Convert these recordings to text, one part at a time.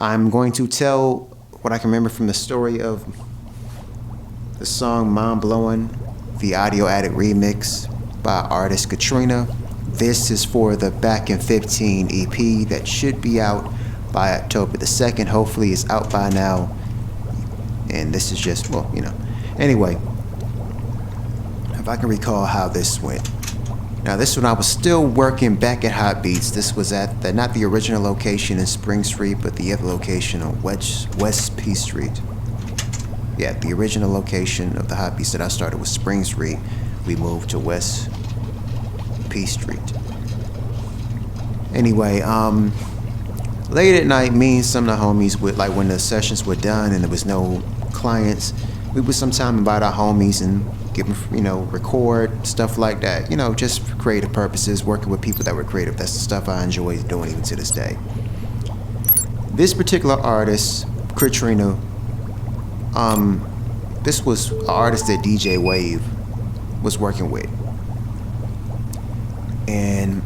I'm going to tell what I can remember from the story of the song Mind Blowing, the Audio Addict remix by artist Katrina. This is for the Back in 15 EP that should be out by October the 2nd. Hopefully it's out by now. And this is just, well, Anyway, if I can recall how this went. Now, this when I was still working back at Hot Beats. This was at not the original location in Spring Street, but the other location on West P Street. Yeah, the original location of the Hot Beats that I started was Spring Street. We moved to West P Street. Anyway, late at night, me and some of the homies would, like, when the sessions were done and there was no clients, we would sometime invite our homies and give them, record, stuff like that. Just for creative purposes, working with people that were creative. That's the stuff I enjoy doing even to this day. This particular artist, Katrina, this was an artist that DJ Wave was working with. And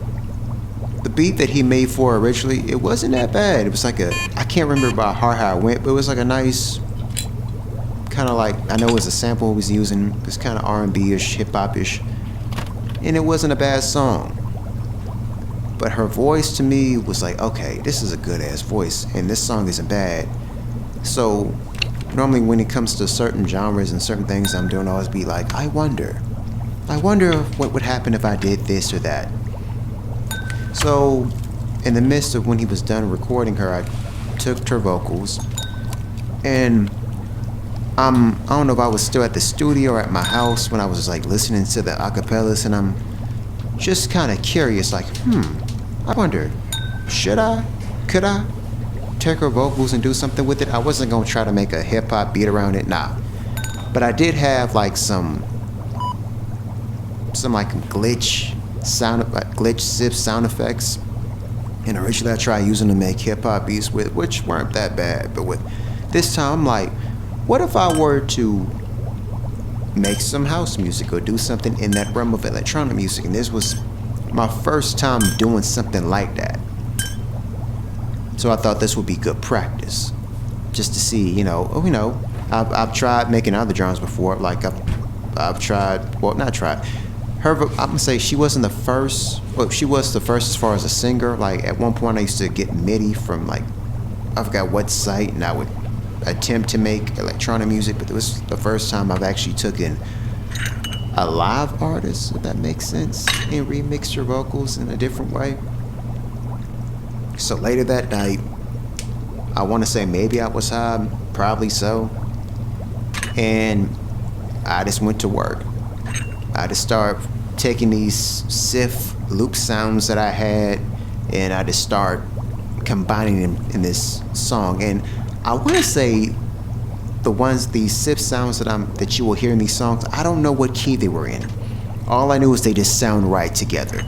the beat that he made for originally, it wasn't that bad. It was like I can't remember by heart how it went, but it was like a nice, kind of like, I know it was a sample he was using, this kind of R&B-ish, hip-hop-ish, and it wasn't a bad song. But her voice to me was like, okay, this is a good-ass voice, and this song isn't bad. So normally when it comes to certain genres and certain things I'm doing, I always be like, I wonder what would happen if I did this or that. So in the midst of when he was done recording her, I took her vocals, and I don't know if I was still at the studio or at my house when I was like listening to the acapellas, and I'm just kind of curious, like, I wonder, could I take her vocals and do something with it? I wasn't gonna try to make a hip hop beat around it, nah. But I did have like some like glitch zip sound effects, and originally I tried using them to make hip hop beats with, which weren't that bad. But with this time, I'm like, what if I were to make some house music or do something in that realm of electronic music? And this was my first time doing something like that. So I thought this would be good practice, just to see, I've tried making other drums before. Like I've tried, well, not tried. I'm gonna say she wasn't the first, but she was the first as far as a singer. Like at one point I used to get MIDI from like, I forgot what site, and I would attempt to make electronic music, but it was the first time I've actually taken a live artist, if that makes sense, and remixed her vocals in a different way. So later that night, I want to say maybe I was high, probably so, and I just went to work. I just started taking these SIF loop sounds that I had, and I just started combining them in this song. And I want to say these SIF sounds that you will hear in these songs, I don't know what key they were in. All I knew is they just sound right together.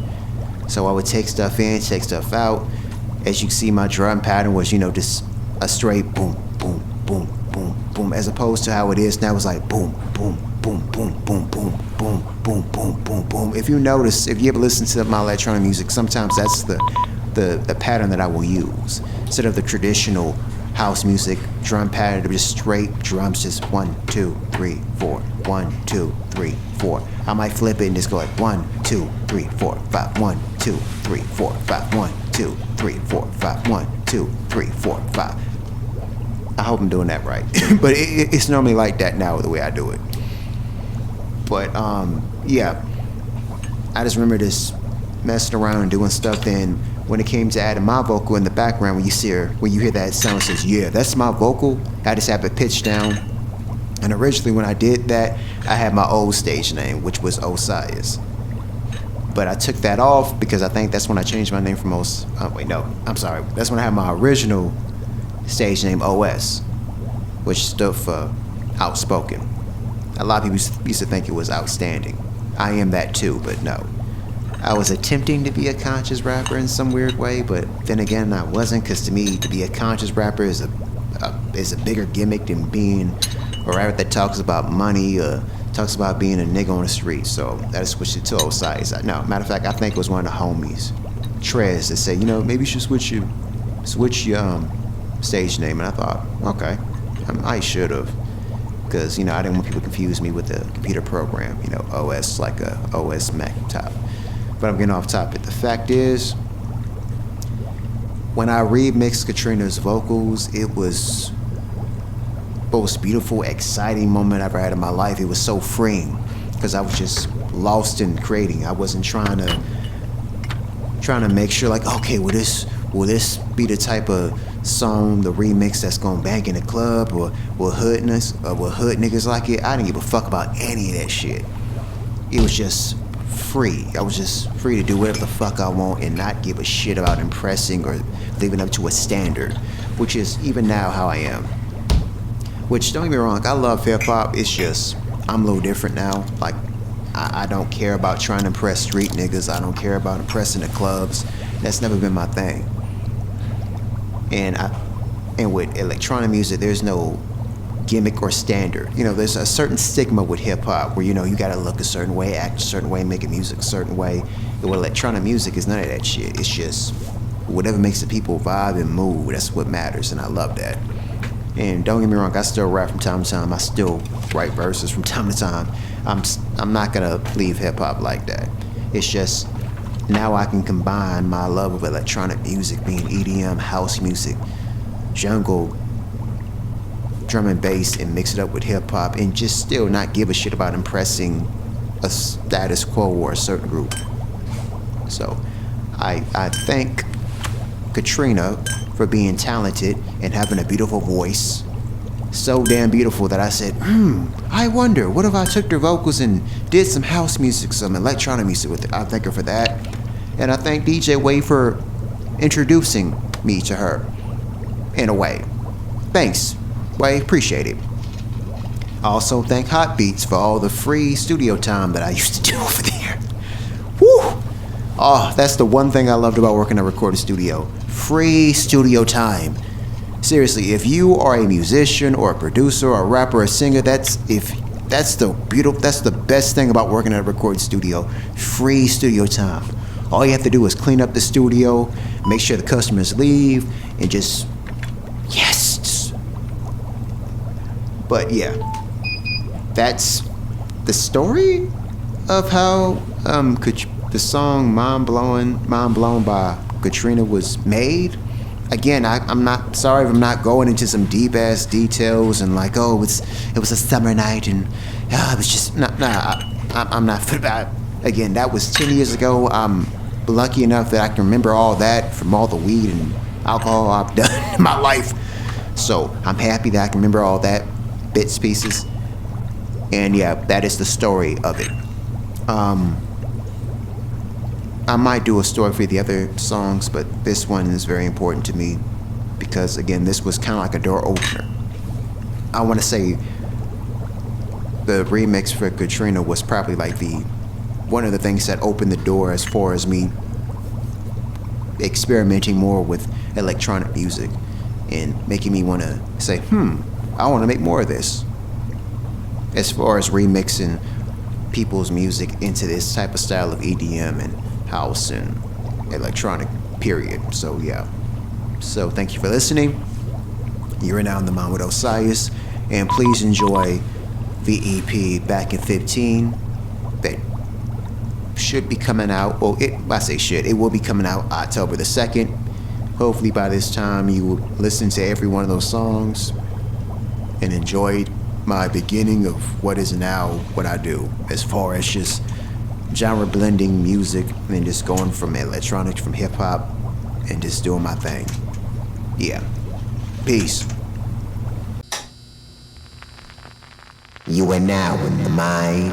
So I would take stuff in, take stuff out. As you can see, my drum pattern was, just a straight boom, boom, boom, boom, boom, as opposed to how it is now. It's like boom, boom, boom, boom, boom, boom, boom, boom, boom, boom, boom. If you notice, if you ever listen to my electronic music, sometimes that's the pattern that I will use instead of the traditional house music drum pattern of just straight drums, just 1, 2, 3, 4, 1, 2, 3, 4. I might flip it and just go like 1, 2, 3, 4, 5, 1, 2, 3, 4, 5, 1, 2, 3, 4, 5, 1, 2, 3, 4, 5. I hope I'm doing that right. But it's normally like that now, the way I do it. But yeah, I just remember just messing around and doing stuff. Then when it came to adding my vocal in the background, when you hear that sound, it says, yeah, that's my vocal, I just have it pitched down. And originally when I did that, I had my old stage name, which was Osyus. But I took that off because I think that's when I changed my name from that's when I had my original stage name, OS, which stood for outspoken. A lot of people used to think it was outstanding. I am that too, but no. I was attempting to be a conscious rapper in some weird way, but then again, I wasn't, because to me, to be a conscious rapper is a bigger gimmick than being a rapper that talks about money or talks about being a nigga on the street. So that switched it to Osyus. No, matter of fact, I think it was one of the homies, Trez, that said, maybe you should switch your stage name, and I thought, okay, I should have, because I didn't want people to confuse me with the computer program, OS, like a OS Mac top. But I'm getting off topic. The fact is, when I remixed Katrina's vocals, it was the most beautiful, exciting moment I've ever had in my life. It was so freeing because I was just lost in creating. I wasn't trying to make sure, like, okay, will this be the type of song, the remix that's gonna bang in the club, or will hood niggas like it? I didn't give a fuck about any of that shit. It was just free. I was just free to do whatever the fuck I want and not give a shit about impressing or living up to a standard, which is even now how I am. Which, don't get me wrong, I love hip hop. It's just I'm a little different now. Like, I don't care about trying to impress street niggas. I don't care about impressing the clubs. That's never been my thing. And with electronic music, there's no gimmick or standard. There's a certain stigma with hip hop where you gotta look a certain way, act a certain way, make music a certain way. And with electronic music, is none of that shit. It's just whatever makes the people vibe and move. That's what matters, and I love that. And don't get me wrong, I still rap from time to time. I still write verses from time to time. I'm not gonna leave hip hop like that. It's just now I can combine my love of electronic music, being EDM, house music, jungle, drum and bass, and mix it up with hip hop, and just still not give a shit about impressing a status quo or a certain group. So I thank Katrina for being talented and having a beautiful voice. So damn beautiful that I said, I wonder, what if I took their vocals and did some house music, some electronic music with it? I thank her for that. And I thank DJ Wade for introducing me to her in a way. Thanks, Wade, appreciate it. I also thank Hot Beats for all the free studio time that I used to do over there. Woo! Oh, that's the one thing I loved about working at a recording studio. Free studio time. Seriously, if you are a musician or a producer or a rapper or a singer, that's the best thing about working at a recording studio. Free studio time. All you have to do is clean up the studio, make sure the customers leave, and just but yeah, that's the story of how the song "Mind Blown" by Katrina was made. Again, I'm not sorry if I'm not going into some deep ass details and like, oh, it was a summer night and it was just I'm not fit about. Again, that was 10 years ago. I'm lucky enough that I can remember all that from all the weed and alcohol I've done in my life. So I'm happy that I can remember all that, bits, pieces. And yeah, that is the story of it. I might do a story for the other songs, but this one is very important to me because, again, this was kind of like a door opener. I want to say the remix for Katrina was probably like one of the things that opened the door as far as me experimenting more with electronic music and making me want to say, I want to make more of this. As far as remixing people's music into this type of style of EDM and house and electronic, period. So yeah. So thank you for listening. You're now in the Mind with Osyus, and please enjoy the EP Back in 15 that should be coming out. Well, it will be coming out October the 2nd. Hopefully by this time you will listen to every one of those songs and enjoy my beginning of what is now what I do, as far as just genre blending music and just going from electronic, from hip hop, and just doing my thing. Yeah. Peace. You are now in the Mind